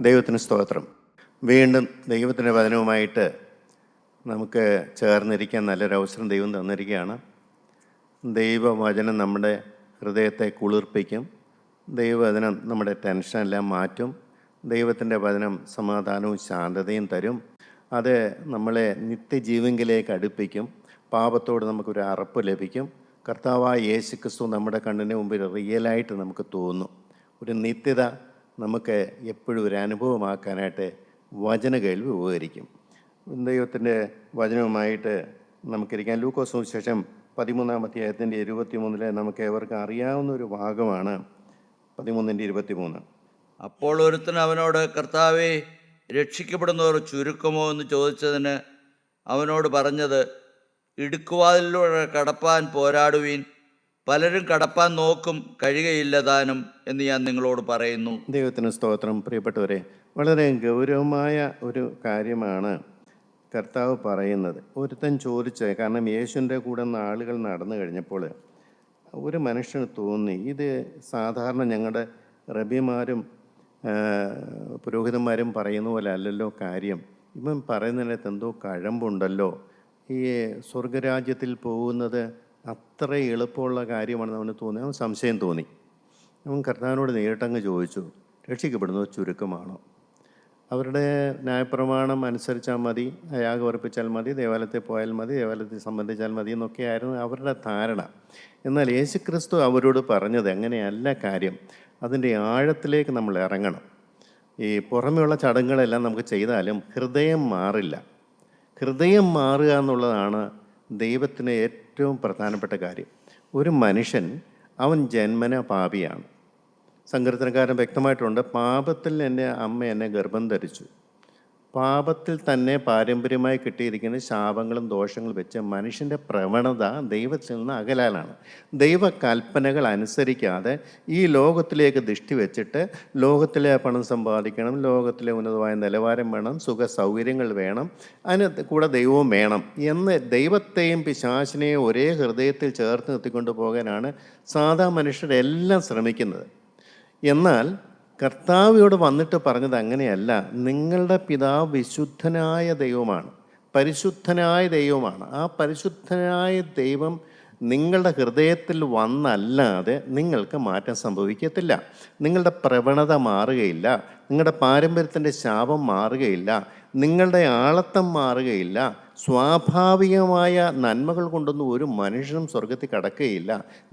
ദൈവത്തിന് സ്തോത്രം. വീണ്ടും ദൈവത്തിൻ്റെ വചനവുമായിട്ട് നമുക്ക് ചേർന്നിരിക്കാൻ നല്ലൊരു അവസരം ദൈവം തന്നിരിക്കുകയാണ്. ദൈവവചനം നമ്മുടെ ഹൃദയത്തെ കുളിർപ്പിക്കും. ദൈവവചനം നമ്മുടെ ടെൻഷനെല്ലാം മാറ്റും. ദൈവത്തിൻ്റെ വചനം സമാധാനവും ശാന്തതയും തരും. അത് നമ്മളെ നിത്യജീവങ്കിലേക്ക് അടുപ്പിക്കും. പാപത്തോട് നമുക്കൊരു അറപ്പ് ലഭിക്കും. കർത്താവായ യേശുക്രിസ്തു നമ്മുടെ കണ്ണിന് മുമ്പിൽ റിയലായിട്ട് നമുക്ക് തോന്നും. ഒരു നിത്യത നമുക്ക് എപ്പോഴും ഒരു അനുഭവമാക്കാനായിട്ട് വചന കേൾവി ഉപകരിക്കും. ദൈവത്തിൻ്റെ വചനവുമായിട്ട് നമുക്കിരിക്കാം. ലൂക്കോസ് സുവിശേഷം 13-ാം അധ്യായത്തിൻ്റെ 23 നമുക്ക് ഏവർക്കും അറിയാവുന്ന ഒരു ഭാഗമാണ്. 13:23. അപ്പോൾ ഒരുത്തൻ അവനോട്, കർത്താവേ, രക്ഷിക്കപ്പെടുന്നവർ ചുരുക്കമോ എന്ന് ചോദിച്ചതിന് അവനോട് പറഞ്ഞത്, ഇടുക്കുവാതിലൂടെ കടപ്പാൻ പോരാടുവീൻ, പലരും കടപ്പാൻ നോക്കും, കഴിയുകയില്ല താനും എന്ന് ഞാൻ നിങ്ങളോട് പറയുന്നു. ദൈവത്തിന് സ്തോത്രം. പ്രിയപ്പെട്ടവരെ, വളരെ ഗൗരവമായ ഒരു കാര്യമാണ് കർത്താവ് പറയുന്നത്. ഒരുത്തൻ ചോദിച്ചത്, കാരണം യേശുവിൻ്റെ കൂടെ ആളുകൾ നടന്നു കഴിഞ്ഞപ്പോൾ ഒരു മനുഷ്യന് തോന്നി, ഇത് സാധാരണ ഞങ്ങളുടെ റബിമാരും പുരോഹിതന്മാരും പറയുന്ന പോലെ അല്ലല്ലോ കാര്യം. ഇവൻ പറയുന്നതിനകത്ത് എന്തോ കഴമ്പുണ്ടല്ലോ. ഈ സ്വർഗരാജ്യത്തിൽ പോകുന്നത് അത്ര എളുപ്പമുള്ള കാര്യമാണെന്ന് അവന് തോന്നി. അവൻ സംശയം തോന്നി. അവൻ കർത്താവിനോട് നേരിട്ടങ്ങ് ചോദിച്ചു, രക്ഷിക്കപ്പെടുന്നത് ചുരുക്കമാണോ? അവരുടെ ന്യായപ്രമാണം അനുസരിച്ചാൽ മതി, യാഗം അർപ്പിച്ചാൽ മതി, ദേവാലയത്തിൽ പോയാൽ മതി, ദേവാലയത്തിൽ സംബന്ധിച്ചാൽ മതി എന്നൊക്കെയായിരുന്നു അവരുടെ ധാരണ. എന്നാൽ യേശുക്രിസ്തു അവരോട് പറഞ്ഞത് അങ്ങനെയല്ല കാര്യം. അതിൻ്റെ ആഴത്തിലേക്ക് നമ്മൾ ഇറങ്ങണം. ഈ പുറമെയുള്ള ചടങ്ങുകളെല്ലാം നമുക്ക് ചെയ്താലും ഹൃദയം മാറില്ല. ഹൃദയം മാറുക എന്നുള്ളതാണ് ദൈവത്തിന് ഏറ്റവും പ്രധാനപ്പെട്ട കാര്യം. ഒരു മനുഷ്യൻ അവൻ ജന്മന പാപിയാണ്. സങ്കീർത്തനക്കാരൻ വ്യക്തമായിട്ടുണ്ട്, പാപത്തിൽ എൻ്റെ അമ്മ എന്നെ ഗർഭം ധരിച്ചു. പാപത്തിൽ തന്നെ പാരമ്പര്യമായി കിട്ടിയിരിക്കുന്ന ശാപങ്ങളും ദോഷങ്ങളും വെച്ച് മനുഷ്യൻ്റെ പ്രവണത ദൈവത്തിൽ നിന്ന് അകലാലാണ്. ദൈവകൽപ്പനകൾ അനുസരിക്കാതെ ഈ ലോകത്തിലേക്ക് ദൃഷ്ടി വെച്ചിട്ട് ലോകത്തിലെ പണം സമ്പാദിക്കണം, ലോകത്തിലെ ഉന്നതമായ നിലവാരം വേണം, സുഖ സൗകര്യങ്ങൾ വേണം, അതിന് കൂടെ ദൈവവും വേണം എന്ന് ദൈവത്തെയും പിശാചിനെയും ഒരേ ഹൃദയത്തിൽ ചേർത്ത് നിർത്തിക്കൊണ്ട് പോകാനാണ് സാധാ മനുഷ്യരെല്ലാം ശ്രമിക്കുന്നത്. എന്നാൽ കർത്താവിയോട് വന്നിട്ട് പറഞ്ഞത് അങ്ങനെയല്ല. നിങ്ങളുടെ പിതാവ് വിശുദ്ധനായ ദൈവമാണ്, പരിശുദ്ധനായ ദൈവമാണ്. ആ പരിശുദ്ധനായ ദൈവം നിങ്ങളുടെ ഹൃദയത്തിൽ വന്നല്ലാതെ നിങ്ങൾക്ക് മാറ്റം സംഭവിക്കത്തില്ല. നിങ്ങളുടെ പ്രവണത മാറുകയില്ല, നിങ്ങളുടെ പാരമ്പര്യത്തിൻ്റെ ശാപം മാറുകയില്ല, നിങ്ങളുടെ ആളത്തം മാറുകയില്ല. സ്വാഭാവികമായ നന്മകൾ കൊണ്ടൊന്നും ഒരു മനുഷ്യനും സ്വർഗത്തിൽ കടക്കുകയില്ല.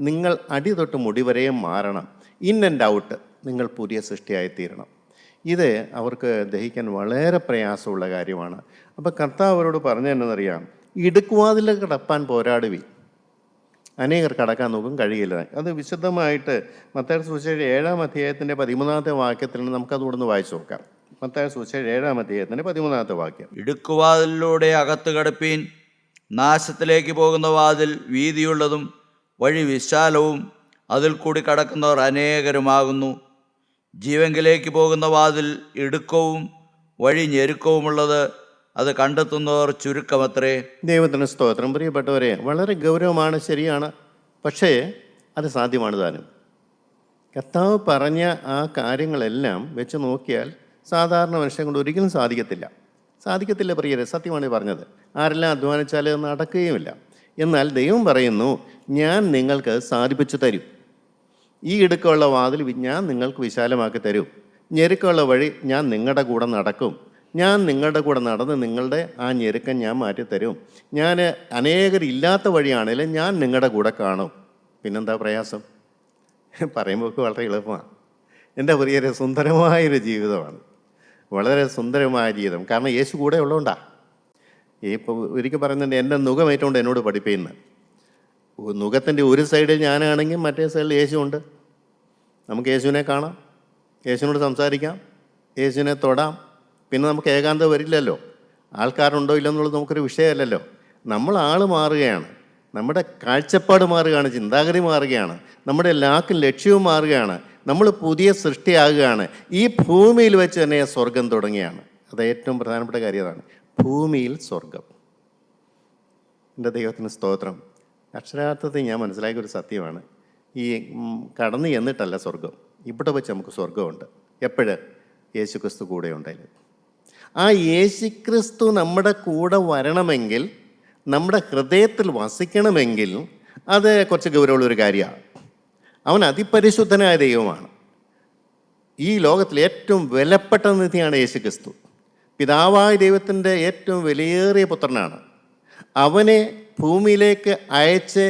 നിങ്ങൾ അടി തൊട്ട് മുടി വരെയും മാറണം. ഇൻ ആൻഡ് ഔട്ട് നിങ്ങൾ പുതിയ സൃഷ്ടിയായിത്തീരണം. ഇത് അവർക്ക് ദഹിക്കാൻ വളരെ പ്രയാസമുള്ള കാര്യമാണ്. അപ്പോൾ കർത്താവ് അവരോട് പറഞ്ഞതെന്നറിയാം, ഇടുക്കുവാതിൽ കടപ്പാൻ പോരാടുവി. അനേകർ കടക്കാൻ നോക്കും, കഴിയില്ല. അത് വിശദമായിട്ട് മത്തായി സുവിശേഷം 7-ാം അധ്യായത്തിൻ്റെ 13-ാമത്തെ വാക്യത്തിൽ നിന്ന് നമുക്കത് ഇവിടെ നിന്ന് വായിച്ചു നോക്കാം. മത്തായി സുവിശേഷം 7-ാം അധ്യായത്തിൻ്റെ 13-ാമത്തെ വാക്യം. ഇടുക്കുവാതിലൂടെ അകത്ത് കടപ്പീൻ, നാശത്തിലേക്ക് പോകുന്ന വാതിൽ വീതിയുള്ളതും വഴി വിശാലവും അതിൽ കൂടി കടക്കുന്നവർ അനേകരുമാകുന്നു. ജീവങ്കിലേക്ക് പോകുന്ന വാതിൽ ഇടുക്കവും വഴി ഞെരുക്കവുമുള്ളത്, അത് കണ്ടെത്തുന്നവർ ചുരുക്കമത്രേ. ദൈവത്തിന് സ്തോത്രം. പ്രിയപ്പെട്ടവരെ, വളരെ ഗൗരവമാണ്, ശരിയാണ്. പക്ഷേ അത് സാധ്യമാണ് താനും. കർത്താവ് പറഞ്ഞ ആ കാര്യങ്ങളെല്ലാം വെച്ച് നോക്കിയാൽ സാധാരണ മനുഷ്യനെ കൊണ്ട് ഒരിക്കലും സാധിക്കത്തില്ല പ്രിയരെ. സത്യമാണ് പറഞ്ഞത്. ആരെല്ലാം അധ്വാനിച്ചാൽ അത് നടക്കുകയുമില്ല. എന്നാൽ ദൈവം പറയുന്നു, ഞാൻ നിങ്ങൾക്ക് സാധിപ്പിച്ചു തരും. ഈ ഇടുക്കമുള്ള വാതിൽ ഞാൻ നിങ്ങൾക്ക് വിശാലമാക്കി തരും. ഞെരുക്കമുള്ള വഴി ഞാൻ നിങ്ങളുടെ കൂടെ നടക്കും. ഞാൻ നിങ്ങളുടെ കൂടെ നടന്ന് നിങ്ങളുടെ ആ ഞെരുക്കം ഞാൻ മാറ്റിത്തരും. ഞാൻ അനേകരില്ലാത്ത വഴിയാണെങ്കിലും ഞാൻ നിങ്ങളുടെ കൂടെ കാണും. പിന്നെന്താ പ്രയാസം? പറയുമ്പോൾ വളരെ എളുപ്പമാണ്. എൻ്റെ പ്രിയരെ, സുന്ദരമായൊരു ജീവിതമാണ്, വളരെ സുന്ദരമായ ജീവിതം. കാരണം യേശു കൂടെ ഉള്ളതുകൊണ്ടാണ്. ഇപ്പോൾ ഒരിക്കൽ പറയുന്നുണ്ട്, എൻ്റെ നുഖമേറ്റുകൊണ്ട് എന്നോട് പഠിപ്പിക്കുന്നത്. നുഖത്തിൻ്റെ ഒരു സൈഡിൽ ഞാനാണെങ്കിൽ മറ്റേ സൈഡിൽ യേശുണ്ട്. നമുക്ക് യേശുവിനെ കാണാം, യേശുവിനോട് സംസാരിക്കാം, യേശുവിനെ തൊടാം. പിന്നെ നമുക്ക് ഏകാന്തത വരില്ലല്ലോ. ആൾക്കാരുണ്ടോ ഇല്ലെന്നുള്ളത് നമുക്കൊരു വിഷയമല്ലല്ലോ. നമ്മൾ ആൾ മാറുകയാണ്, നമ്മുടെ കാഴ്ചപ്പാട് മാറുകയാണ്, ചിന്താഗതി മാറുകയാണ്, നമ്മുടെ ലാക്കും ലക്ഷ്യവും മാറുകയാണ്. നമ്മൾ പുതിയ സൃഷ്ടിയാകുകയാണ്. ഈ ഭൂമിയിൽ വെച്ച് തന്നെ സ്വർഗം തുടങ്ങിയാണ്. അത് ഏറ്റവും പ്രധാനപ്പെട്ട കാര്യം അതാണ്, ഭൂമിയിൽ സ്വർഗം. എൻ്റെ ദൈവത്തിന് സ്തോത്രം. അക്ഷരാർത്ഥത്തിൽ ഞാൻ മനസ്സിലാക്കിയൊരു സത്യമാണ്, ഈ കടന്നു ചെന്നിട്ടല്ല സ്വർഗം, ഇവിടെ വെച്ച് നമുക്ക് സ്വർഗമുണ്ട്. എപ്പോഴും യേശുക്രിസ്തു കൂടെ ഉണ്ടായിരുന്നു. ആ യേശുക്രിസ്തു നമ്മുടെ കൂടെ വരണമെങ്കിൽ, നമ്മുടെ ഹൃദയത്തിൽ വസിക്കണമെങ്കിൽ അത് കുറച്ച് ഗൗരവമുള്ളൊരു കാര്യമാണ്. അവൻ അതിപരിശുദ്ധനായ ദൈവമാണ്. ഈ ലോകത്തിൽ ഏറ്റവും വിലപ്പെട്ട നിധിയാണ് യേശുക്രിസ്തു. പിതാവായ ദൈവത്തിൻ്റെ ഏറ്റവും വിലയേറിയ പുത്രനാണ്. അവനെ ഭൂമിയിലേക്ക് അയച്ച്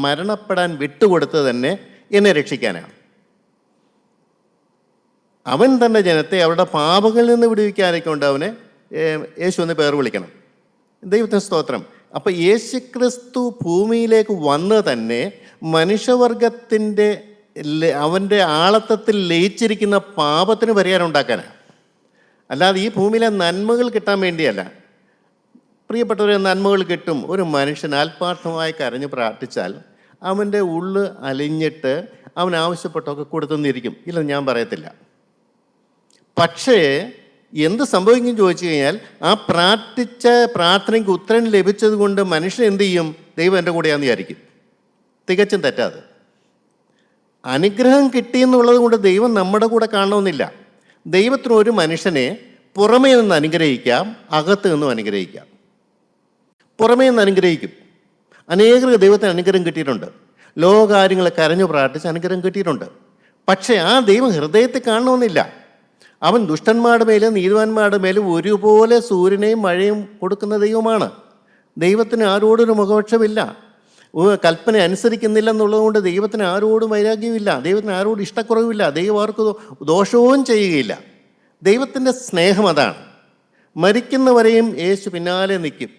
മരണപ്പെടാൻ വിട്ടുകൊടുത്തത് തന്നെ എന്നെ രക്ഷിക്കാനാണ്. അവൻ തൻ്റെ ജനത്തെ അവരുടെ പാപങ്ങളിൽ നിന്ന് വിടുവിക്കാനൊക്കെ കൊണ്ട് അവനെ യേശു എന്ന് പേർ വിളിക്കണം. ദൈവത്തിന് സ്തോത്രം. അപ്പം യേശുക്രിസ്തു ഭൂമിയിലേക്ക് വന്ന് തന്നെ മനുഷ്യവർഗത്തിൻ്റെ അവൻ്റെ ആളത്വത്തിൽ ലയിച്ചിരിക്കുന്ന പാപത്തിന് പരിഹാരം ഉണ്ടാക്കാനാണ്. അല്ലാതെ ഈ ഭൂമിയിലെ നന്മകൾ കിട്ടാൻ വേണ്ടിയല്ല. പ്രിയപ്പെട്ടവരെ, നന്മകൾ കിട്ടും. ഒരു മനുഷ്യൻ ആത്മാർത്ഥമായി കരഞ്ഞ് പ്രാർത്ഥിച്ചാൽ അവൻ്റെ ഉള്ള് അലിഞ്ഞിട്ട് അവൻ ആവശ്യപ്പെട്ടൊക്കെ കൊടുത്തെന്നിരിക്കും. ഇല്ല, ഞാൻ പറയത്തില്ല. പക്ഷേ എന്ത് സംഭവിക്കും ചോദിച്ചു കഴിഞ്ഞാൽ, ആ പ്രാർത്ഥിച്ച പ്രാർത്ഥനയ്ക്ക് ഉത്തരം ലഭിച്ചത് കൊണ്ട് മനുഷ്യൻ എന്ത് ചെയ്യും? ദൈവം എൻ്റെ കൂടെയാന്ന് വിചാരിക്കും. തികച്ചും തെറ്റാതെ. അനുഗ്രഹം കിട്ടിയെന്നുള്ളത് കൊണ്ട് ദൈവം നമ്മുടെ കൂടെ കാണണമെന്നില്ല. ദൈവത്തിന് ഒരു മനുഷ്യനെ പുറമേ നിന്ന് അനുഗ്രഹിക്കാം, അകത്ത് നിന്നും അനുഗ്രഹിക്കാം. പുറമേ നിന്ന് അനുഗ്രഹിക്കും. അനേകർക്ക് ദൈവത്തിന് അനുഗ്രഹം കിട്ടിയിട്ടുണ്ട്. ലോകകാര്യങ്ങളെ കരഞ്ഞു പ്രാർത്ഥിച്ച് അനുഗ്രഹം കിട്ടിയിട്ടുണ്ട്. പക്ഷേ ആ ദൈവം ഹൃദയത്തിൽ കാണണമെന്നില്ല. അവൻ ദുഷ്ടന്മാരുടെ മേലും നീതിമാന്മാരുടെ മേലും ഒരുപോലെ സൂര്യനെയും മഴയും കൊടുക്കുന്ന ദൈവമാണ്. ദൈവത്തിന് ആരോടൊരു മുഖപക്ഷമില്ല. കൽപ്പന അനുസരിക്കുന്നില്ല എന്നുള്ളത് കൊണ്ട് ദൈവത്തിന് ആരോടും വൈരാഗ്യമില്ല. ദൈവത്തിന് ആരോടും ഇഷ്ടക്കുറവില്ല. ദൈവം ആർക്ക് ദോഷവും ചെയ്യുകയില്ല. ദൈവത്തിൻ്റെ സ്നേഹം അതാണ്. മരിക്കുന്നവരെയും യേശു പിന്നാലെ നിൽക്കും.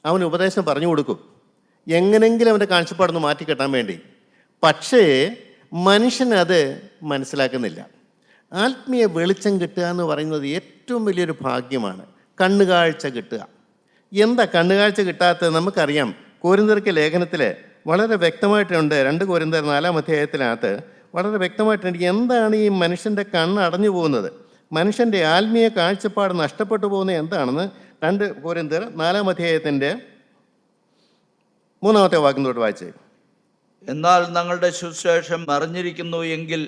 അവൻ ഉപദേശം പറഞ്ഞു കൊടുക്കും, എങ്ങനെങ്കിലും അവൻ്റെ കാഴ്ചപ്പാടൊന്ന് മാറ്റിക്കെട്ടാൻ വേണ്ടി. പക്ഷേ മനുഷ്യനത് മനസ്സിലാക്കുന്നില്ല. ആത്മീയ വെളിച്ചം കിട്ടുക എന്ന് പറയുന്നത് ഏറ്റവും വലിയൊരു ഭാഗ്യമാണ്. കണ്ണുകാഴ്ച കിട്ടുക. എന്താ കണ്ണുകാഴ്ച കിട്ടാത്തത്? നമുക്കറിയാം. കോരിന്ത്യർക്ക് ലേഖനത്തിൽ വളരെ വ്യക്തമായിട്ടുണ്ട്. 2 കോരിന്ത്യർ 4-ാം അധ്യായത്തിനകത്ത് വളരെ വ്യക്തമായിട്ടുണ്ട് എന്താണ് ഈ മനുഷ്യൻ്റെ കണ്ണ് അടഞ്ഞു പോകുന്നത്, മനുഷ്യൻ്റെ ആത്മീയ കാഴ്ചപ്പാട് നഷ്ടപ്പെട്ടു പോകുന്നത് എന്താണെന്ന് 2 കോരിന്ത്യർ 4-ാം അധ്യായത്തിൻ്റെ 3-ാമത്തെ വാക്യം തൊട്ട് വായിച്ചേ. എന്നാൽ ഞങ്ങളുടെ സുവിശേഷം മറിഞ്ഞിരിക്കുന്നു എങ്കിൽ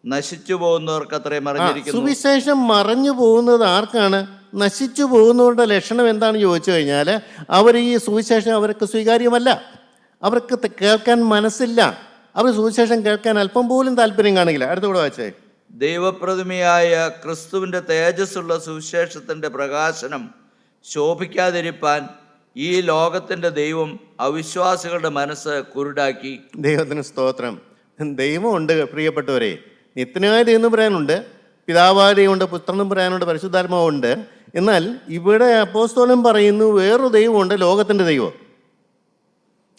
നശിച്ചു പോകുന്നവർക്ക് അത്രേ മറിഞ്ഞിരിക്കുന്നു. സുവിശേഷം മറഞ്ഞു പോകുന്നത് ആർക്കാണ്? നശിച്ചു പോകുന്നവരുടെ ലക്ഷണം എന്താണെന്ന് ചോദിച്ചു കഴിഞ്ഞാൽ, അവർ ഈ സുവിശേഷം അവർക്ക് സ്വീകാര്യമല്ല. അവർക്ക് കേൾക്കാൻ മനസ്സില്ല. അവർ സുവിശേഷം കേൾക്കാൻ അല്പം പോലും താല്പര്യം കാണില്ല. അടുത്തുകൂടെ വായിച്ചേ. ദൈവപ്രതിമയായ ക്രിസ്തുവിൻ്റെ തേജസ്സുള്ള സുവിശേഷത്തിൻ്റെ പ്രകാശനം ശോഭിക്കാതിരിപ്പാൻ ഈ ലോകത്തിൻ്റെ ദൈവം അവിശ്വാസികളുടെ മനസ്സ് കുരുടാക്കി. ദൈവത്തിന് സ്തോത്രം. ദൈവമുണ്ട് പ്രിയപ്പെട്ടവരെ. നിത്യനായ ദൈവം പറയാനുണ്ട്, പിതാവായ ദൈവമുണ്ട്, പുത്രനും പറയാനുണ്ട്, പരിശുദ്ധാത്മാവുണ്ട്. എന്നാൽ ഇവിടെ അപ്പോസ്തലൻ പറയുന്നു വേറൊരു ദൈവമുണ്ട്, ലോകത്തിൻ്റെ ദൈവം.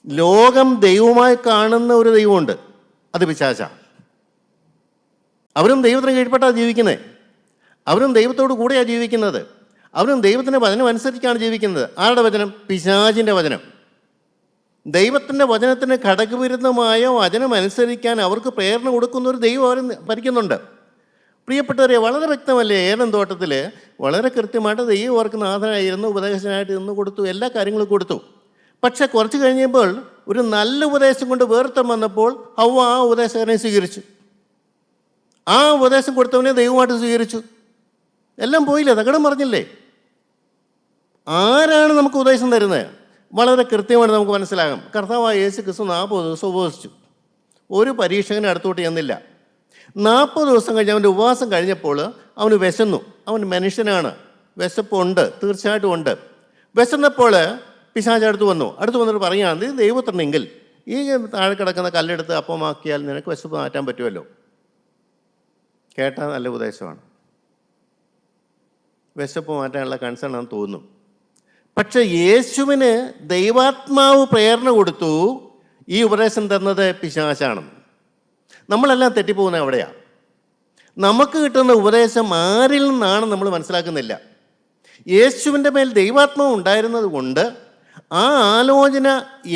ലോകം ദൈവമായി കാണുന്ന ഒരു ദൈവമുണ്ട്, അത് പിശാചാണ്. അവരും ദൈവത്തിന് കീഴ്പ്പെട്ടാണ് ജീവിക്കുന്നത്. അവരും ദൈവത്തോട് കൂടെയാണ് ജീവിക്കുന്നത്. അവരും ദൈവത്തിൻ്റെ വചനം അനുസരിച്ചാണ് ജീവിക്കുന്നത്. ആരുടെ വചനം? പിശാചിൻ്റെ വചനം. ദൈവത്തിൻ്റെ വചനത്തിന് ഘടകവിരുദ്ധമായ വചനം അനുസരിക്കാൻ അവർക്ക് പ്രേരണ കൊടുക്കുന്ന ഒരു ദൈവം അവർ ഭരിക്കുന്നുണ്ട്. പ്രിയപ്പെട്ടവരെ, വളരെ വ്യക്തമല്ലേ? ഏദൻ തോട്ടത്തിൽ വളരെ കൃത്യമായിട്ട് ദൈവം അവർക്ക് നാഥനായിരുന്നു, ഉപദേശനായിട്ട് നിന്ന് കൊടുത്തു, എല്ലാ കാര്യങ്ങളും കൊടുത്തു. പക്ഷെ കുറച്ച് കഴിഞ്ഞപ്പോൾ ഒരു നല്ല ഉപദേശം കൊണ്ട് വേർത്തം വന്നപ്പോൾ ഹവ്വ ആ ഉപദേശകനെ സ്വീകരിച്ചു. ആ ഉപദേശം കൊടുത്തവനെ ദൈവമായിട്ട് സ്വീകരിച്ചു. എല്ലാം പോയില്ലേ? തകടം പറഞ്ഞില്ലേ? ആരാണ് നമുക്ക് ഉപദേശം തരുന്നത്? വളരെ കൃത്യമായിട്ട് നമുക്ക് മനസ്സിലാകും. കർത്താവായ യേശു ക്രിസ്തു 40 ദിവസം ഉപവസിച്ചു. ഒരു പരീക്ഷകനെ അടുത്തോട്ട് ചെന്നില്ല. 40 ദിവസം കഴിഞ്ഞ് അവൻ്റെ ഉപവാസം കഴിഞ്ഞപ്പോൾ അവന് വിശന്നു. അവൻ മനുഷ്യനാണ്, വിശപ്പുണ്ട്, തീർച്ചയായിട്ടും ഉണ്ട്. വിശന്നപ്പോൾ പിശാച് അടുത്ത് വന്നിട്ട് പറയുകയാണ്, ഇത് ദൈവത്തിനെങ്കിൽ ഈ താഴെ കിടക്കുന്ന കല്ലെടുത്ത് അപ്പമാക്കിയാൽ നിനക്ക് വിശപ്പ് മാറ്റാൻ പറ്റുമല്ലോ. കേട്ടാൽ നല്ല ഉപദേശമാണ്, വിശപ്പ് മാറ്റാനുള്ള കൺസേൺ ആണെന്ന് തോന്നും. പക്ഷെ യേശുവിന് ദൈവാത്മാവ് പ്രേരണ കൊടുത്തു ഈ ഉപദേശം തന്നത് പിശാചാണെന്ന്. നമ്മളെല്ലാം തെറ്റിപ്പോകുന്നത് അവിടെയാണ്. നമുക്ക് കിട്ടുന്ന ഉപദേശം ആരിൽ നിന്നാണ് നമ്മൾ മനസ്സിലാക്കുന്നില്ല. യേശുവിൻ്റെ മേൽ ദൈവാത്മാവ് ഉണ്ടായിരുന്നത് കൊണ്ട് ആ ആലോചന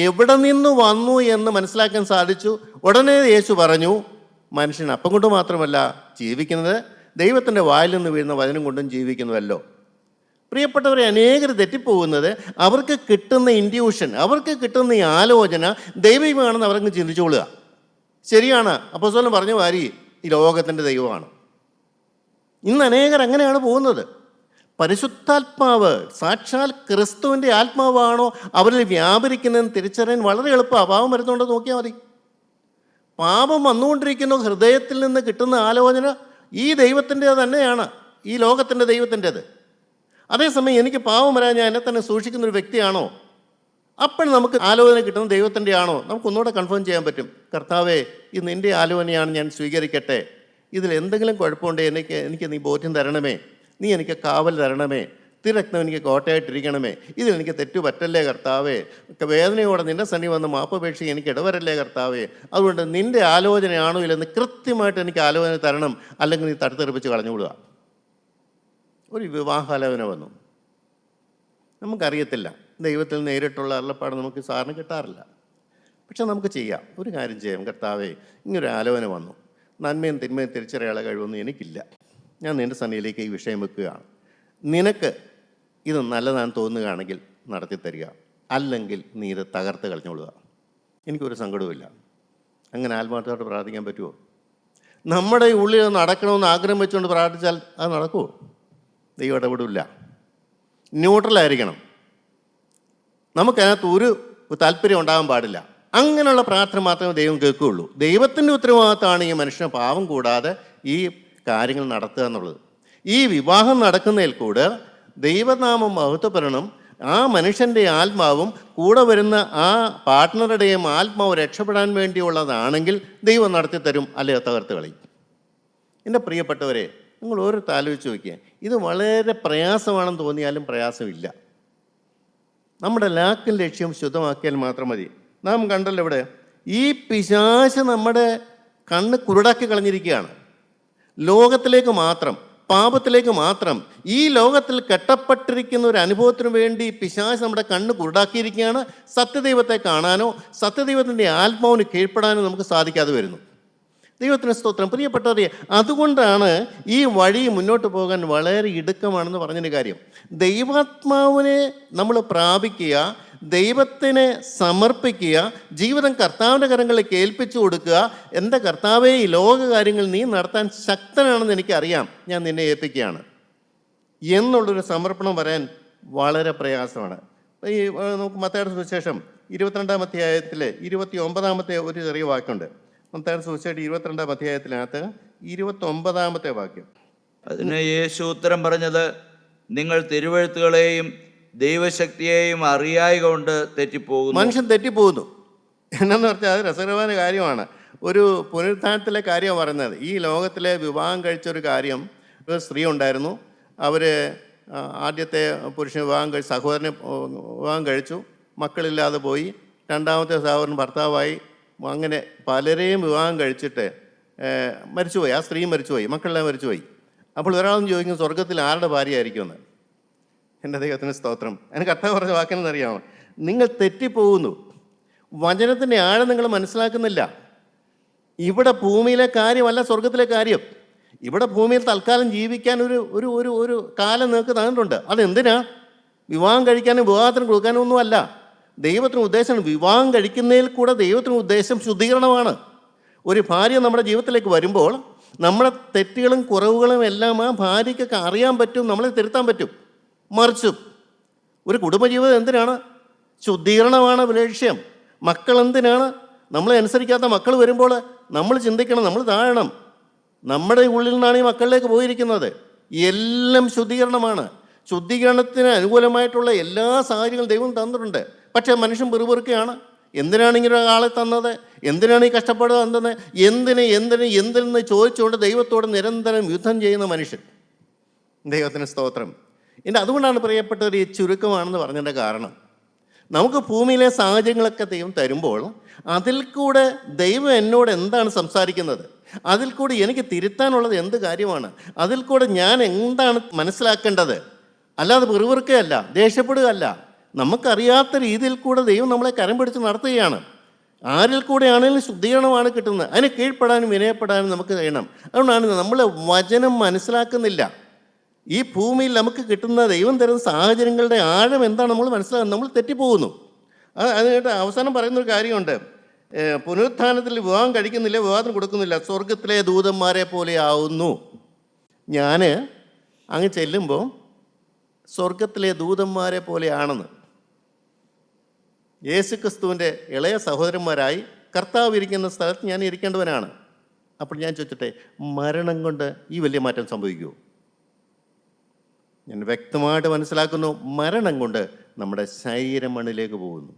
എവിടെ നിന്ന് വന്നു എന്ന് മനസ്സിലാക്കാൻ സാധിച്ചു. ഉടനെ യേശു പറഞ്ഞു, മനുഷ്യൻ അപ്പം കൊണ്ട് മാത്രമല്ല ജീവിക്കുന്നത്, ദൈവത്തിൻ്റെ വായിൽ നിന്ന് വീഴുന്ന വചനം കൊണ്ടും ജീവിക്കുന്നുവല്ലോ. പ്രിയപ്പെട്ടവരെ, അനേകർ തെറ്റിപ്പോകുന്നത് അവർക്ക് കിട്ടുന്ന ഇൻഡ്യൂഷൻ, അവർക്ക് കിട്ടുന്ന ഈ ആലോചന ദൈവമാണെന്ന് അവർക്ക് ചിന്തിച്ചുകൊള്ളുക. ശരിയാണ്, അപ്പോസ്തലൻ പറഞ്ഞ മാതിരി ഈ ലോകത്തിൻ്റെ ദൈവമാണ്. ഇന്ന് അനേകർ അങ്ങനെയാണ് പോകുന്നത്. പരിശുദ്ധാത്മാവ് സാക്ഷാൽ ക്രിസ്തുവിൻ്റെ ആത്മാവാണോ അവരിൽ വ്യാപരിക്കുന്നതെന്ന് തിരിച്ചറിയാൻ വളരെ എളുപ്പമാണ്. പാപം വരുന്നുണ്ടോ നോക്കിയാൽ മതി. പാപം വന്നുകൊണ്ടിരിക്കുന്ന ഹൃദയത്തിൽ നിന്ന് കിട്ടുന്ന ആലോചന ഈ ദൈവത്തിൻ്റേത് തന്നെയാണ്, ഈ ലോകത്തിൻ്റെ ദൈവത്തിൻ്റേത്. അതേസമയം എനിക്ക് പാപം വരാൻ ഞാൻ എന്നെ തന്നെ സൂക്ഷിക്കുന്ന ഒരു വ്യക്തിയാണോ, അപ്പോൾ നമുക്ക് ആലോചന കിട്ടുന്ന ദൈവത്തിൻ്റെ ആണോ, നമുക്കൊന്നുകൂടെ കൺഫേം ചെയ്യാൻ പറ്റും. കർത്താവേ, ഇത് നിൻ്റെ ആലോചനയാണ്, ഞാൻ സ്വീകരിക്കട്ടെ. ഇതിൽ എന്തെങ്കിലും കുഴപ്പമുണ്ടെങ്കിൽ എനിക്ക് നീ ബോധ്യം തരണമേ, നീ എനിക്ക് കാവൽ തരണമേ, തിരക്തം എനിക്ക് കോട്ടയായിട്ടിരിക്കണമേ, ഇതിലെനിക്ക് തെറ്റു പറ്റല്ലേ കർത്താവേ, വേദനയോടെ നിൻ്റെ സന്നി വന്ന് മാപ്പപേക്ഷ എനിക്ക് ഇടവരല്ലേ കർത്താവേ, അതുകൊണ്ട് നിൻ്റെ ആലോചനയാണോ ഇല്ലെന്ന് കൃത്യമായിട്ട് എനിക്ക് ആലോചന തരണം, അല്ലെങ്കിൽ നീ തടുത്തെറിപ്പിച്ച് കളഞ്ഞുകൊള്ളുക. ഒരു വിവാഹാലോചന വന്നു, നമുക്കറിയത്തില്ല, ദൈവത്തിൽ നേരിട്ടുള്ള അരുളപ്പാട് നമുക്ക് സാറിന് കിട്ടാറില്ല. പക്ഷെ നമുക്ക് ചെയ്യാം, ഒരു കാര്യം ചെയ്യാം. കർത്താവേ, ഇങ്ങനൊരു ആലോചന വന്നു, നന്മയും തിന്മയും തിരിച്ചറിയാനുള്ള കഴിവൊന്നും എനിക്കില്ല, ഞാൻ നിൻ്റെ സന്നിധിയിലേക്ക് ഈ വിഷയം വെക്കുകയാണ്. നിനക്ക് ഇത് നല്ലതാണെന്ന് തോന്നുകയാണെങ്കിൽ നടത്തി തരിക, അല്ലെങ്കിൽ നീ ഇത് തകർത്ത് കളഞ്ഞുകൊള്ളുക. എനിക്കൊരു സങ്കടവുമില്ല. അങ്ങനെ ആത്മാർത്ഥമായിട്ട് പ്രാർത്ഥിക്കാൻ പറ്റുമോ? നമ്മുടെ ഉള്ളിൽ നടക്കണമെന്ന് ആഗ്രഹം വെച്ചുകൊണ്ട് പ്രാർത്ഥിച്ചാൽ അത് നടക്കുമോ? ദൈവം ഇടപെടില്ല. ന്യൂട്രലായിരിക്കണം, നമുക്കതിനകത്ത് ഒരു താല്പര്യം ഉണ്ടാകാൻ പാടില്ല. അങ്ങനെയുള്ള പ്രാർത്ഥന മാത്രമേ ദൈവം കേൾക്കുകയുള്ളൂ. ദൈവത്തിൻ്റെ ഉത്തരവാദിത്തമാണ് ഈ മനുഷ്യനെ പാവം കൂടാതെ ഈ കാര്യങ്ങൾ നടത്തുക എന്നുള്ളത്. ഈ വിവാഹം നടക്കുന്നതിൽ കൂടെ ദൈവനാമം മഹത്വപ്പെടണം. ആ മനുഷ്യൻ്റെ ആത്മാവും കൂടെ വരുന്ന ആ പാർട്ട്ണറുടെയും ആത്മാവ് രക്ഷപ്പെടാൻ വേണ്ടിയുള്ളതാണെങ്കിൽ ദൈവം നടത്തി തരും, അല്ലെങ്കിൽ തകർത്ത് കളയും. എൻ്റെ പ്രിയപ്പെട്ടവരെ, നിങ്ങൾ ഓരോരുത്തർ ആലോചിച്ച് നോക്കിയാൽ, ഇത് വളരെ പ്രയാസമാണെന്ന് തോന്നിയാലും പ്രയാസമില്ല. നമ്മുടെ ലാക്കും ലക്ഷ്യം ശുദ്ധമാക്കിയാൽ മാത്രം മതി. നാം കണ്ടല്ലോ ഇവിടെ, ഈ പിശാച് നമ്മുടെ കണ്ണ് കുരുടാക്കി കളഞ്ഞിരിക്കുകയാണ്. ലോകത്തിലേക്ക് മാത്രം, പാപത്തിലേക്ക് മാത്രം, ഈ ലോകത്തിൽ കെട്ടപ്പെട്ടിരിക്കുന്ന ഒരു അനുഭവത്തിനു വേണ്ടി പിശാച് നമ്മുടെ കണ്ണ് കുരുടാക്കിയിരിക്കുകയാണ്. സത്യദൈവത്തെ കാണാനോ സത്യദൈവത്തിൻ്റെ ആത്മാവിന് കീഴ്പ്പെടാനോ നമുക്ക് സാധിക്കാതെ വരുന്നു. ദൈവത്തിന് സ്തോത്രം. പ്രിയപ്പെട്ടവരെ, അതുകൊണ്ടാണ് ഈ വഴി മുന്നോട്ട് പോകാൻ വളരെ ഇടുക്കമാണെന്ന് പറഞ്ഞതിൻ്റെ കാര്യം. ദൈവാത്മാവിനെ നമ്മൾ പ്രാപിക്കുക, ദൈവത്തിനെ സമർപ്പിക്കുക, ജീവിതം കർത്താവിൻ്റെ കരങ്ങളിലേക്ക് ഏൽപ്പിച്ചു കൊടുക്കുക. എൻ്റെ കർത്താവേ, ഈ ലോക കാര്യങ്ങൾ നീ നടത്താൻ ശക്തനാണെന്ന് എനിക്കറിയാം, ഞാൻ നിന്നെ ഏൽപ്പിക്കുകയാണ് എന്നുള്ളൊരു സമർപ്പണം വരാൻ വളരെ പ്രയാസമാണ്. ഈ നമുക്ക് മത്തായിയുടെ സുവിശേഷം 22-ാം അധ്യായത്തിൽ 29-ാമത്തെ ഒരു ചെറിയ വാക്കുണ്ട്. മത്തായിയുടെ സുവിശേഷം 22-ാം അധ്യായത്തിനകത്ത് 29-ാമത്തെ വാക്യം. അതിന് യേശു ഉത്തരം പറഞ്ഞത്, നിങ്ങൾ തിരുവെഴുത്തുകളെയും ദൈവശക്തിയെയും അറിയായ കൊണ്ട് തെറ്റിപ്പോകുന്നു. മനുഷ്യൻ തെറ്റിപ്പോകുന്നു. എന്നു പറഞ്ഞാൽ അത് രസകരമായ കാര്യമാണ്. ഒരു പുനരുത്ഥാനത്തിലെ കാര്യമാണ് പറയുന്നത്. ഈ ലോകത്തിലെ വിവാഹം കഴിച്ചൊരു കാര്യം, ഒരു സ്ത്രീ ഉണ്ടായിരുന്നു. അവർ ആദ്യത്തെ പുരുഷൻ സഹോദരനെ വിവാഹം കഴിച്ചു, മക്കളില്ലാതെ പോയി. രണ്ടാമത്തെ സഹോദരൻ ഭർത്താവായി. അങ്ങനെ പലരെയും വിവാഹം കഴിച്ചിട്ട് മരിച്ചുപോയി. ആ സ്ത്രീ മരിച്ചുപോയി, മക്കളെല്ലാം മരിച്ചുപോയി. അപ്പോൾ ഒരാളെന്ന് ചോദിക്കും, സ്വർഗത്തിൽ ആരുടെ ഭാര്യയായിരിക്കുമെന്ന്. എൻ്റെ ദൈവത്തിന് സ്തോത്രം. എനിക്ക് കർത്താവ് പറഞ്ഞ വാക്കെന്നറിയാമോ? നിങ്ങൾ തെറ്റിപ്പോകുന്നു. വചനത്തിൻ്റെ ആഴം നിങ്ങൾ മനസ്സിലാക്കുന്നില്ല. ഇവിടെ ഭൂമിയിലെ കാര്യമല്ല സ്വർഗത്തിലെ കാര്യം. ഇവിടെ ഭൂമിയിൽ തൽക്കാലം ജീവിക്കാൻ ഒരു ഒരു ഒരു ഒരു കാലം നിങ്ങൾക്ക് തന്നിട്ടുണ്ട്. അതെന്തിനാ? വിവാഹം കഴിക്കാനും വിവാഹത്തിന് കൊടുക്കാനും ഒന്നുമല്ല. ദൈവത്തിന് ഉദ്ദേശം വിവാഹം കഴിക്കുന്നതിൽ കൂടെ ദൈവത്തിന് ഉദ്ദേശം ശുദ്ധീകരണമാണ്. ഒരു ഭാര്യ നമ്മുടെ ജീവിതത്തിലേക്ക് വരുമ്പോൾ നമ്മുടെ തെറ്റുകളും കുറവുകളും എല്ലാം ആ ഭാര്യയ്ക്കൊക്കെ അറിയാൻ പറ്റും, നമ്മളെ തിരുത്താൻ പറ്റും. മറിച്ചും ഒരു കുടുംബജീവിതം എന്തിനാണ്? ശുദ്ധീകരണമാണ് ലക്ഷ്യം. മക്കൾ എന്തിനാണ്? നമ്മളെ അനുസരിക്കാത്ത മക്കൾ വരുമ്പോൾ നമ്മൾ ചിന്തിക്കണം, നമ്മൾ താഴണം. നമ്മുടെ ഉള്ളിൽ നിന്നാണ് ഈ മക്കളിലേക്ക് പോയിരിക്കുന്നത്. എല്ലാം ശുദ്ധീകരണമാണ്. ശുദ്ധീകരണത്തിന് അനുകൂലമായിട്ടുള്ള എല്ലാ സാഹചര്യങ്ങളും ദൈവം തന്നിട്ടുണ്ട്. പക്ഷേ മനുഷ്യൻ പെറുപെറുക്കുകയാണ്. എന്തിനാണ് ഇങ്ങനെ ഒരാളെ തന്നത്? എന്തിനാണ് ഈ കഷ്ടപ്പാട് തന്നത്? എന്തിനെന്ന് ചോദിച്ചുകൊണ്ട് ദൈവത്തോട് നിരന്തരം യുദ്ധം ചെയ്യുന്ന മനുഷ്യൻ. ദൈവത്തിന് സ്തോത്രം. അതുകൊണ്ടാണ് പ്രിയപ്പെട്ടവർ ഈ ചുരുക്കമാണെന്ന് പറഞ്ഞതിൻ്റെ കാരണം. നമുക്ക് ഭൂമിയിലെ സാഹചര്യങ്ങളൊക്കെ ദൈവം തരുമ്പോൾ അതിൽ കൂടെ ദൈവം എന്നോട് എന്താണ് സംസാരിക്കുന്നത്, അതിൽ കൂടെ എനിക്ക് തിരുത്താനുള്ളത് എന്ത് കാര്യമാണ്, അതിൽ കൂടെ ഞാൻ എന്താണ് മനസ്സിലാക്കേണ്ടത്, അല്ലാതെ വെറുതെയല്ല, ദേഷ്യപ്പെടുകയല്ല. നമുക്കറിയാത്ത രീതിയിൽ കൂടെ ദൈവം നമ്മളെ കരം പിടിച്ച് നടത്തുകയാണ്. ആരിൽ കൂടെയാണെങ്കിലും ശുദ്ധീകരണമാണ് കിട്ടുന്നത്. അതിന് കീഴ്പ്പെടാനും വിനയപ്പെടാനും നമുക്ക് കഴിയണം. അതുകൊണ്ടാണ് നമ്മൾ വചനം മനസ്സിലാക്കുന്നില്ല. ഈ ഭൂമിയിൽ നമുക്ക് കിട്ടുന്ന ദൈവം തരുന്ന സാഹചര്യങ്ങളുടെ ആഴം എന്താണ് നമ്മൾ മനസ്സിലാക്കുന്നത്. നമ്മൾ തെറ്റിപ്പോകുന്നു. അതിനായിട്ട് അവസാനം പറയുന്നൊരു കാര്യമുണ്ട്. പുനരുത്ഥാനത്തിൽ വിവാഹം കഴിക്കുന്നില്ല, വിവാഹത്തിന് കൊടുക്കുന്നില്ല, സ്വർഗത്തിലെ ദൂതന്മാരെ പോലെ ആവുന്നു. ഞാൻ അങ്ങ് ചെല്ലുമ്പോൾ സ്വർഗത്തിലെ ദൂതന്മാരെ പോലെയാണെന്ന്. യേശുക്രിസ്തുവിൻ്റെ ഇളയ സഹോദരന്മാരായി കർത്താവ് ഇരിക്കുന്ന സ്ഥലത്ത് ഞാൻ ഇരിക്കേണ്ടവനാണ്. അപ്പോൾ ഞാൻ ചോദിച്ചിട്ടെ, മരണം കൊണ്ട് ഈ വലിയ മാറ്റം സംഭവിക്കുമോ? ഞാൻ വ്യക്തമായിട്ട് മനസ്സിലാക്കുന്നു, മരണം കൊണ്ട് നമ്മുടെ ശരീരം മണ്ണിലേക്ക് പോകുന്നു,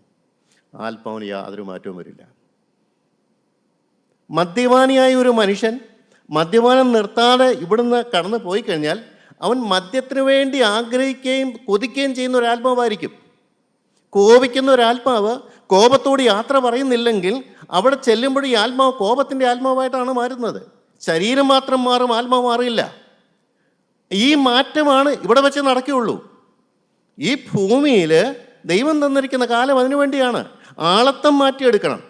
ആത്മാവിന് യാതൊരു മാറ്റവും വരില്ല. മദ്യപാനിയായ ഒരു മനുഷ്യൻ മദ്യപാനം നിർത്താതെ ഇവിടുന്ന് കടന്നു പോയി കഴിഞ്ഞാൽ അവൻ മദ്യത്തിന് വേണ്ടി ആഗ്രഹിക്കുകയും കൊതിക്കുകയും ചെയ്യുന്ന ഒരാത്മാവായിരിക്കും. കോപിക്കുന്ന ഒരാത്മാവ് കോപത്തോട് യാത്ര പറയുന്നില്ലെങ്കിൽ അവിടെ ചെല്ലുമ്പോൾ ഈ ആത്മാവ് കോപത്തിൻ്റെ ആത്മാവായിട്ടാണ് മാറുന്നത്. ശരീരം മാത്രം മാറും, ആത്മാവ് മാറില്ല. ഈ മാറ്റമാണ് ഇവിടെ വെച്ച് നടക്കുകയുള്ളൂ. ഈ ഭൂമിയിൽ ദൈവം തന്നിരിക്കുന്ന കാലം അതിനു വേണ്ടിയാണ്. ആളത്തം മാറ്റിയെടുക്കണം,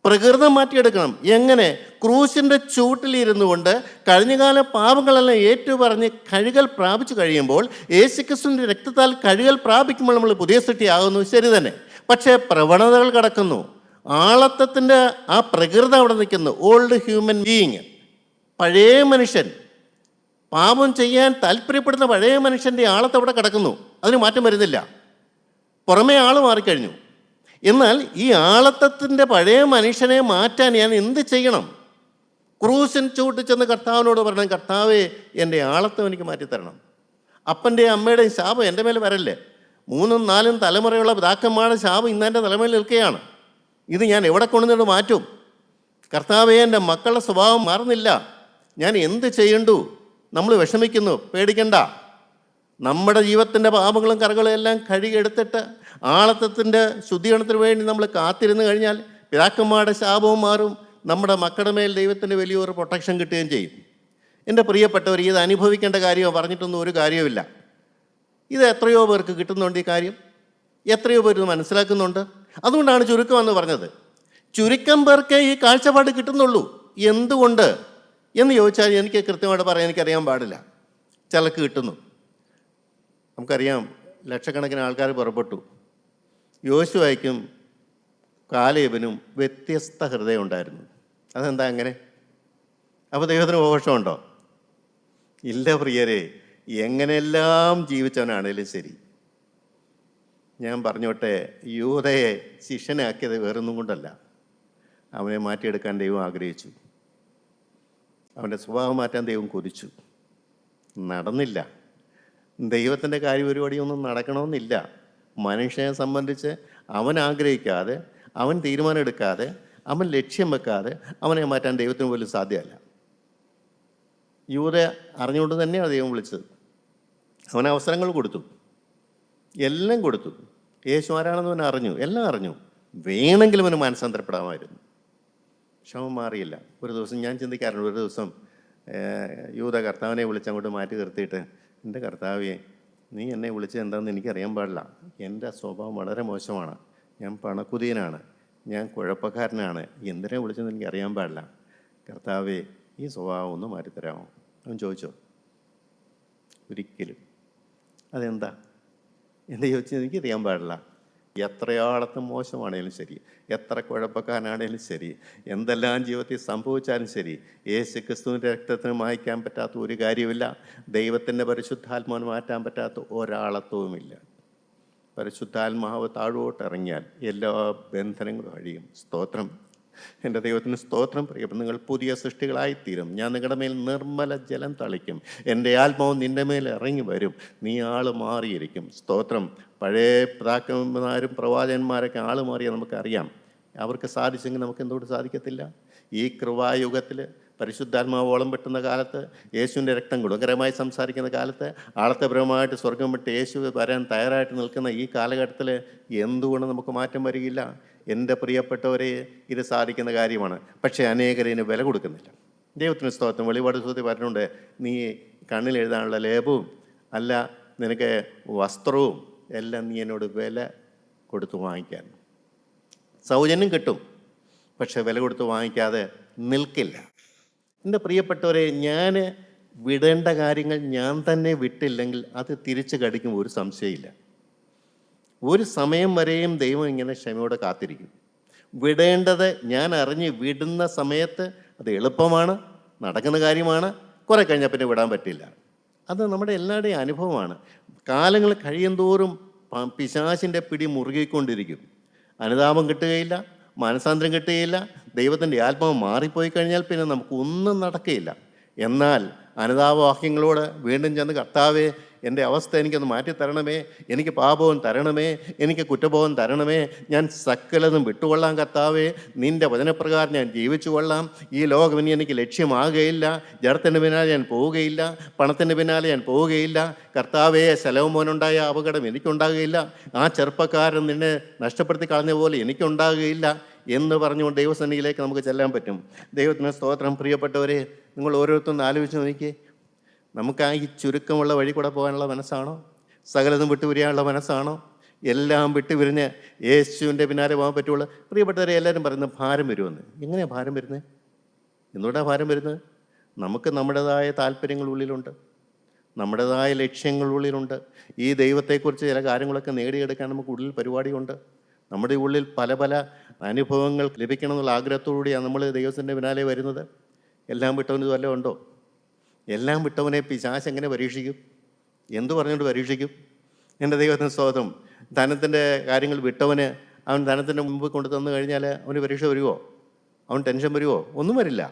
പ്രകൃതം മാറ്റിയെടുക്കണം. എങ്ങനെ? ക്രൂശിൻ്റെ ചൂട്ടിലിരുന്നു കൊണ്ട് കഴിഞ്ഞകാല പാപങ്ങളെല്ലാം ഏറ്റുപറഞ്ഞ് കഴുകൽ പ്രാപിച്ചു കഴിയുമ്പോൾ, യേശുക്രിസ്തുവിൻ്റെ രക്തത്താൽ കഴുകൽ പ്രാപിക്കുമ്പോൾ നമ്മൾ പുതിയ സൃഷ്ടിയാകുന്നു. ശരി തന്നെ. പക്ഷേ പ്രവണതകൾ കിടക്കുന്നു. ആളത്തത്തിൻ്റെ ആ പ്രകൃതം അവിടെ നിൽക്കുന്നു. ഓൾഡ് ഹ്യൂമൻ ബീയിങ്, പഴയ മനുഷ്യൻ, പാപം ചെയ്യാൻ താല്പര്യപ്പെടുന്ന പഴയ മനുഷ്യൻ്റെ ആളത്ത് അവിടെ കിടക്കുന്നു. അതിന് മാറ്റം വരുന്നില്ല. പുറമേ ആൾ മാറിക്കഴിഞ്ഞു. എന്നാൽ ഈ ആളത്തത്തിൻ്റെ പഴയ മനുഷ്യനെ മാറ്റാൻ ഞാൻ എന്ത് ചെയ്യണം? ക്രൂശൻ ചൂട്ടിച്ചെന്ന് കർത്താവിനോട് പറയണം, കർത്താവേ, എൻ്റെ ആളത്തം എനിക്ക് മാറ്റിത്തരണം. അപ്പൻ്റെയും അമ്മയുടെയും ശാപം എൻ്റെ മേലെ വരല്ലേ. 3, 4 തലമുറയുള്ള പിതാക്കന്മാരുടെ ശാപം ഇന്ന് എൻ്റെ തലമുറയിൽ നിൽക്കുകയാണ്. ഇത് ഞാൻ എവിടെ കൊണ്ടുവന്നിട്ട് മാറ്റും? കർത്താവേ, എൻ്റെ മക്കളുടെ സ്വഭാവം മാറുന്നില്ല, ഞാൻ എന്ത് ചെയ്യണ്ടു? നമ്മൾ വിഷമിക്കുന്നു. പേടിക്കണ്ട. നമ്മുടെ ജീവിതത്തിൻ്റെ പാപങ്ങളും കറകളും എല്ലാം കഴുകിയെടുത്തിട്ട് ആളത്തത്തിൻ്റെ ശുദ്ധീകരണത്തിന് വേണ്ടി നമ്മൾ കാത്തിരുന്ന് കഴിഞ്ഞാൽ പിതാക്കന്മാരുടെ ശാപവും മാറും, നമ്മുടെ മക്കളുടെ മേൽ ദൈവത്തിൻ്റെ വലിയൊരു പ്രൊട്ടക്ഷൻ കിട്ടുകയും ചെയ്യും. എൻ്റെ പ്രിയപ്പെട്ടവർ, ഇത് അനുഭവിക്കേണ്ട കാര്യമോ പറഞ്ഞിട്ടൊന്നും ഒരു കാര്യവുമില്ല. ഇത് എത്രയോ പേർക്ക് കിട്ടുന്നുണ്ട് ഈ കാര്യം, എത്രയോ പേർ ഇത് മനസ്സിലാക്കുന്നുണ്ട്. അതുകൊണ്ടാണ് ചുരുക്കം എന്ന് പറഞ്ഞത്. ചുരുക്കം പേർക്കേ ഈ കാഴ്ചപ്പാട് കിട്ടുന്നുള്ളൂ. എന്തുകൊണ്ട് എന്ന് ചോദിച്ചാൽ എനിക്ക് കൃത്യമായിട്ട് പറയാൻ എനിക്കറിയാൻ പാടില്ല. ചിലക്ക് കിട്ടുന്നു. നമുക്കറിയാം, ലക്ഷക്കണക്കിന് ആൾക്കാർ പുറപ്പെട്ടു. യോശുവയ്ക്കും കാലേബിനും വ്യത്യസ്ത ഹൃദയം ഉണ്ടായിരുന്നു. അതെന്താ അങ്ങനെ? അപ്പോൾ ദൈവത്തിന് ഉപക്ഷമുണ്ടോ? ഇല്ല പ്രിയരെ. എങ്ങനെയെല്ലാം ജീവിച്ചവനാണേലും ശരി, ഞാൻ പറഞ്ഞോട്ടെ, യൂദയെ ശിഷ്യനാക്കിയത് വേറൊന്നും കൊണ്ടല്ല. അവനെ മാറ്റിയെടുക്കാൻ ദൈവം ആഗ്രഹിച്ചു. അവൻ്റെ സ്വഭാവം മാറ്റാൻ ദൈവം കൊതിച്ചു. നടന്നില്ല. ദൈവത്തിൻ്റെ കാര്യപരിപാടിയൊന്നും നടക്കണമെന്നില്ല. മനുഷ്യനെ സംബന്ധിച്ച് അവൻ ആഗ്രഹിക്കാതെ, അവൻ തീരുമാനം എടുക്കാതെ, അവൻ ലക്ഷ്യം വെക്കാതെ അവനെ മാറ്റാൻ ദൈവത്തിന് പോലും സാധ്യമല്ല. യൂദ അറിഞ്ഞുകൊണ്ട് തന്നെയാണ് ദൈവം വിളിച്ചത്. അവൻ അവസരങ്ങൾ കൊടുത്തു, എല്ലാം കൊടുത്തു. യേശു ആരാണെന്ന് അവൻ അറിഞ്ഞു, എല്ലാം അറിഞ്ഞു. വേണമെങ്കിലും അവന് മാനസാന്തരപ്പെടാമായിരുന്നു. ക്ഷമം മാറിയില്ല. ഒരു ദിവസം ഞാൻ ചിന്തിക്കാറുണ്ട്, ഒരു ദിവസം യൂദ കർത്താവിനെ വിളിച്ച് അങ്ങോട്ട് മാറ്റി നിർത്തിയിട്ട്, എൻ്റെ കർത്താവേ, നീ എന്നെ വിളിച്ചത് എന്താണെന്ന് എനിക്കറിയാൻ പാടില്ല. എൻ്റെ സ്വഭാവം വളരെ മോശമാണ്, ഞാൻ പണക്കുതിയനാണ്, ഞാൻ കുഴപ്പക്കാരനാണ്, എന്തിനെ വിളിച്ചെന്ന് എനിക്കറിയാൻ പാടില്ല. കർത്താവേ, ഈ സ്വഭാവം ഒന്ന് മാറ്റിത്തരാമോ? അവൻ ചോദിച്ചോ? ഒരിക്കലും. അതെന്താ എന്ന് ചോദിച്ചാൽ എനിക്കറിയാൻ പാടില്ല. എത്രയാളത്തും മോശമാണേലും ശരി, എത്ര കുഴപ്പക്കാരനാണേലും ശരി, എന്തെല്ലാം ജീവിതത്തിൽ സംഭവിച്ചാലും ശരി, യേശുക്രിസ്തുവിൻ്റെ രക്തത്തിന് മായ്ക്കാൻ പറ്റാത്ത ഒരു കാര്യമില്ല. ദൈവത്തിൻ്റെ പരിശുദ്ധാത്മാവിന് മാറ്റാൻ പറ്റാത്ത ഒരാളത്വവുമില്ല. പരിശുദ്ധാത്മാവ് താഴോട്ട് ഇറങ്ങിയാൽ എല്ലാ ബന്ധനങ്ങളും അഴിയും. സ്തോത്രം. എൻ്റെ ദൈവത്തിന് സ്തോത്രം. പ്രിയപ്പെട്ട, നിങ്ങൾ പുതിയ സൃഷ്ടികളായിത്തീരും. ഞാൻ നിങ്ങളുടെ മേൽ നിർമ്മല ജലം തളിക്കും. എൻ്റെ ആത്മാവ് നിൻ്റെ മേൽ ഇറങ്ങി വരും. നീ ആൾ മാറിയിരിക്കും. സ്തോത്രം. പഴയ പിതാക്കന്മാരും പ്രവാചകന്മാരൊക്കെ ആൾ മാറിയാൽ നമുക്കറിയാം. അവർക്ക് സാധിച്ചെങ്കിൽ നമുക്ക് എന്തുകൊണ്ട് സാധിക്കത്തില്ല? ഈ കൃപായുഗത്തിൽ പരിശുദ്ധാത്മാവോളം പെട്ടുന്ന കാലത്ത്, യേശുവിൻ്റെ രക്തം ഗുണകരമായി സംസാരിക്കുന്ന കാലത്ത്, ആളത്തെപരമായിട്ട് സ്വർഗം വിട്ട് യേശു വരാൻ തയ്യാറായിട്ട് നിൽക്കുന്ന ഈ കാലഘട്ടത്തിൽ എന്തുകൊണ്ട് നമുക്ക് മാറ്റം വരികയില്ല? എൻ്റെ പ്രിയപ്പെട്ടവരെ, ഇത് സാധിക്കുന്ന കാര്യമാണ്. പക്ഷേ അനേകരതിന് വില കൊടുക്കുന്നില്ല. ദൈവത്തിന് സ്തോത്രം. വെളിപാട് പുസ്തകത്തിൽ പറഞ്ഞിട്ടുണ്ട്, നീ കണ്ണിൽ എഴുതാനുള്ള ലേപവും അല്ല, നിനക്ക് വസ്ത്രവും എല്ലാം നീ എന്നോട് വില കൊടുത്ത് വാങ്ങിക്കാൻ. സൗജന്യം കിട്ടും, പക്ഷെ വില കൊടുത്ത് വാങ്ങിക്കാതെ നിൽക്കില്ല. എൻ്റെ പ്രിയപ്പെട്ടവരെ, ഞാൻ വിടേണ്ട കാര്യങ്ങൾ ഞാൻ തന്നെ വിട്ടില്ലെങ്കിൽ അത് തിരിച്ച് കടിക്കുമ്പോൾ ഒരു സംശയമില്ല. ഒരു സമയം വരെയും ദൈവം ഇങ്ങനെ ക്ഷമയോടെ കാത്തിരിക്കും. വിടേണ്ടത് ഞാൻ അറിഞ്ഞ് വിടുന്ന സമയത്ത് അത് എളുപ്പമാണ്, നടക്കുന്ന കാര്യമാണ്, കുറേ കഴിഞ്ഞാൽ പിന്നെ വിടാൻ പറ്റില്ല. അത് നമ്മുടെ എല്ലാവരുടെയും അനുഭവമാണ്. കാലങ്ങൾ കഴിയുന്തോറും പിശാചിൻ്റെ പിടി മുറുകിക്കൊണ്ടിരിക്കും. അനുതാപം കിട്ടുകയില്ല, മനസാന്തരം കിട്ടുകയില്ല, ദൈവത്തിൻ്റെ ആത്മാവ് മാറിപ്പോയി കഴിഞ്ഞാൽ പിന്നെ നമുക്കൊന്നും നടക്കുകയില്ല. എന്നാൽ അനുതാപവാക്യങ്ങളോട് വീണ്ടും ചെന്ന് കർത്താവേ, എൻ്റെ അവസ്ഥ എനിക്കൊന്ന് മാറ്റിത്തരണമേ, എനിക്ക് പാപവും തരണമേ, എനിക്ക് കുറ്റബോധം തരണമേ, ഞാൻ സകലതും വിട്ടുകൊള്ളാം കർത്താവേ, നിൻ്റെ വചനപ്രകാരം ഞാൻ ജീവിച്ചു കൊള്ളാം, ഈ ലോകം ഇനി എനിക്ക് ലക്ഷ്യമാകുകയില്ല, ജഡത്തിൻ്റെ പിന്നാലെ ഞാൻ പോവുകയില്ല, പണത്തിൻ്റെ പിന്നാലെ ഞാൻ പോവുകയില്ല, കർത്താവേ ശലോമോനുണ്ടായ അപകടം എനിക്കുണ്ടാകുകയില്ല, ആ ചെറുപ്പക്കാരൻ നിന്നെ നഷ്ടപ്പെടുത്തി കളഞ്ഞ പോലെ എനിക്കുണ്ടാകുകയില്ല എന്ന് പറഞ്ഞുകൊണ്ട് ദൈവസന്നിധിയിലേക്ക് നമുക്ക് ചെല്ലാൻ പറ്റും. ദൈവത്തിന് സ്തോത്രം. പ്രിയപ്പെട്ടവരെ, നിങ്ങൾ ഓരോരുത്തരും ആലോചിച്ച് നോക്കിയേ, നമുക്ക് ഈ ചുരുക്കമുള്ള വഴി കൂടെ പോകാനുള്ള മനസ്സാണോ? സകലതും വിട്ടുപിരിയാനുള്ള മനസ്സാണോ? എല്ലാം വിട്ടുപിരിഞ്ഞ് യേശുവിൻ്റെ പിന്നാലെ പോകാൻ പറ്റുള്ളൂ. പ്രിയപ്പെട്ടവരെ, എല്ലാവരും പറയുന്നത് ഭാരം വരുമെന്ന്. എങ്ങനെയാണ് ഭാരം വരുന്നത്? എന്തുകൊണ്ടാണ് ഭാരം വരുന്നത്? നമുക്ക് നമ്മുടേതായ താല്പര്യങ്ങളുള്ളിലുണ്ട്, നമ്മുടേതായ ലക്ഷ്യങ്ങളുള്ളിലുണ്ട്. ഈ ദൈവത്തെക്കുറിച്ച് ചില കാര്യങ്ങളൊക്കെ നേടിയെടുക്കാൻ നമുക്ക് ഉള്ളിൽ പരിപാടിയുണ്ട്. നമ്മുടെ ഉള്ളിൽ പല പല അനുഭവങ്ങൾ ലഭിക്കണം എന്നുള്ള ആഗ്രഹത്തോടുകൂടിയാണ് നമ്മൾ ദൈവത്തിൻ്റെ പിന്നാലെ വരുന്നത്. എല്ലാം വിട്ടവന് വല്ലതും ഉണ്ടോ? എല്ലാം വിട്ടവനെ പിശാച് എങ്ങനെ പരീക്ഷിക്കും? എന്തു പറഞ്ഞുകൊണ്ട് പരീക്ഷിക്കും? എൻ്റെ ദൈവത്തിന് സ്തോത്രം. ധനത്തിൻ്റെ കാര്യങ്ങൾ വിട്ടവന് അവൻ ധനത്തിൻ്റെ മുമ്പ് കൊണ്ടു തന്നു കഴിഞ്ഞാൽ അവന് പരീക്ഷ വരുമോ? അവൻ ടെൻഷൻ വരുമോ? ഒന്നും വരില്ല.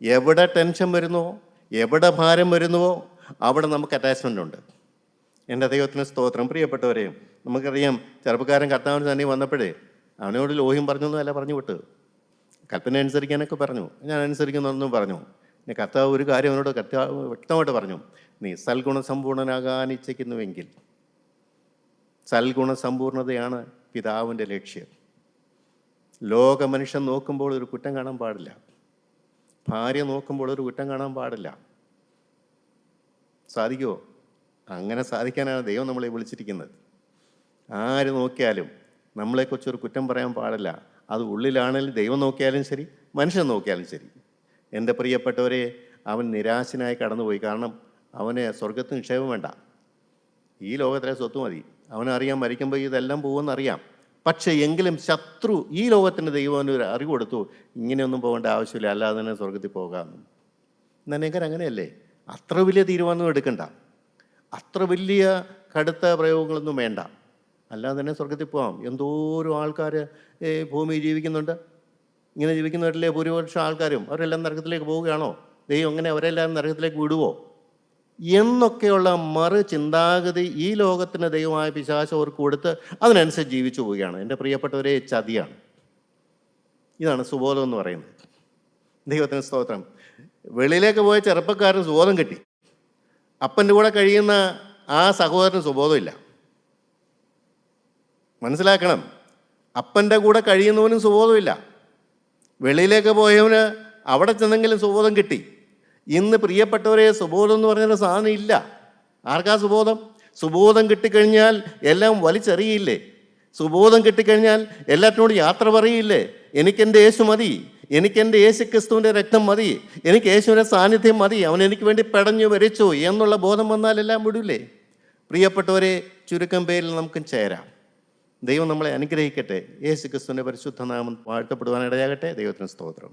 എവിടെ ടെൻഷൻ വരുന്നുവോ, എവിടെ ഭാരം വരുന്നുവോ, അവിടെ നമുക്ക് അറ്റാച്ച്മെൻ്റ് ഉണ്ട്. എൻ്റെ ദൈവത്തിന് സ്തോത്രം. പ്രിയപ്പെട്ടവരെ, നമുക്കറിയാം, ചെറുപ്പക്കാരൻ കർത്താവിന് തന്നെ വന്നപ്പോഴേ അവനോട് ലോഹ്യം പറഞ്ഞൊന്നുമല്ല പറഞ്ഞു വിട്ട്, കൽപ്പന അനുസരിക്കാനൊക്കെ പറഞ്ഞു. ഞാൻ അനുസരിക്കുന്നൊന്നും പറഞ്ഞു. പിന്നെ കർത്താവ് ഒരു കാര്യം അവനോട് വ്യക്തമായിട്ട് പറഞ്ഞു, നീ സൽഗുണസമ്പൂർണനാകാൻ ഇച്ഛിക്കുന്നുവെങ്കിൽ, സൽഗുണസമ്പൂർണതയാണ് പിതാവിൻ്റെ ലക്ഷ്യം. ലോക മനുഷ്യൻ നോക്കുമ്പോൾ ഒരു കുറ്റം കാണാൻ പാടില്ല, ഭാര്യ നോക്കുമ്പോൾ ഒരു കുറ്റം കാണാൻ പാടില്ല. സാധിക്കുമോ? അങ്ങനെ സാധിക്കാനാണ് ദൈവം നമ്മളെ വിളിച്ചിരിക്കുന്നത്. ആര് നോക്കിയാലും നമ്മളെക്കുറിച്ചൊരു കുറ്റം പറയാൻ പാടില്ല. അത് ഉള്ളിലാണെങ്കിലും ദൈവം നോക്കിയാലും ശരി, മനുഷ്യൻ നോക്കിയാലും ശരി. എൻ്റെ പ്രിയപ്പെട്ടവരെ, അവൻ നിരാശനായി കടന്നുപോയി. കാരണം അവന് സ്വർഗത്തിന് നിക്ഷേപം വേണ്ട, ഈ ലോകത്തിലെ സ്വത്ത് മതി. അവനറിയാം മരിക്കുമ്പോൾ ഇതെല്ലാം പോകുമെന്നറിയാം. പക്ഷേ എങ്കിലും ശത്രു, ഈ ലോകത്തിൻ്റെ ദൈവം അവനൊരു അറിവ് കൊടുത്തു, ഇങ്ങനെയൊന്നും പോകേണ്ട ആവശ്യമില്ല, അല്ലാതെ തന്നെ സ്വർഗത്തിൽ പോകാമെന്ന്. എന്നെങ്കിൽ അങ്ങനെയല്ലേ? അത്ര വലിയ തീരുമാനമൊന്നും എടുക്കണ്ട, അത്ര വലിയ കടുത്ത പ്രയോഗങ്ങളൊന്നും വേണ്ട, അല്ലാതെ തന്നെ സ്വർഗത്തിൽ പോകാം. എന്തോരം ആൾക്കാർ ഭൂമിയിൽ ജീവിക്കുന്നുണ്ട്. ഇങ്ങനെ ജീവിക്കുന്നവരിലെ ഭൂരിപക്ഷം ആൾക്കാരും അവരെല്ലാം നരകത്തിലേക്ക് പോവുകയാണോ? ദൈവം അങ്ങനെ അവരെല്ലാം നരകത്തിലേക്ക് വിടുവോ എന്നൊക്കെയുള്ള മറു ചിന്താഗതി ഈ ലോകത്തിന് ദൈവമായ പിശാച് അവർക്ക് കൊടുത്ത് അതിനനുസരിച്ച് ജീവിച്ചു പോവുകയാണ്. എൻ്റെ പ്രിയപ്പെട്ടവരെ, ചതിയാണ്. ഇതാണ് സുബോധം എന്ന് പറയുന്നത്. ദൈവത്തിന് സ്തോത്രം. വെളിയിലേക്ക് പോയ ചെറുപ്പക്കാരന് സുബോധം കിട്ടി, അപ്പൻ്റെ കൂടെ കഴിയുന്ന ആ സഹോദരന് സുബോധമില്ല. മനസ്സിലാക്കണം, അപ്പൻ്റെ കൂടെ കഴിയുന്നവനും സുബോധമില്ല. വെളിയിലേക്ക് പോയവന് അവിടെ ചെന്നെങ്കിലും സുബോധം കിട്ടി. ഇന്ന് പ്രിയപ്പെട്ടവരെ, സുബോധം എന്ന് പറഞ്ഞൊരു സാധനം ഇല്ല. ആർക്കാ സുബോധം? സുബോധം കിട്ടിക്കഴിഞ്ഞാൽ എല്ലാം വലിച്ചെറിയില്ലേ? സുബോധം കിട്ടിക്കഴിഞ്ഞാൽ എല്ലാറ്റിനോടും യാത്ര പറയില്ലേ? എനിക്കെൻ്റെ യേശു മതി, എനിക്കെൻ്റെ യേശു ക്രിസ്തുവിൻ്റെ രക്തം മതി, എനിക്ക് യേശുവിൻ്റെ സാന്നിധ്യം മതി, അവൻ എനിക്ക് വേണ്ടി പെടഞ്ഞു വരച്ചു എന്നുള്ള ബോധം വന്നാൽ എല്ലാം വിടൂലേ? പ്രിയപ്പെട്ടവരെ, ചുരുക്കം പേരിൽ നമുക്കും ചേരാം. ദൈവം നമ്മളെ അനുഗ്രഹിക്കട്ടെ. യേശു ക്രിസ്തുവിൻ്റെ പരിശുദ്ധ നാമം വാഴ്ത്തപ്പെടുവാനിടയാകട്ടെ. ദൈവത്തിന് സ്തോത്രം.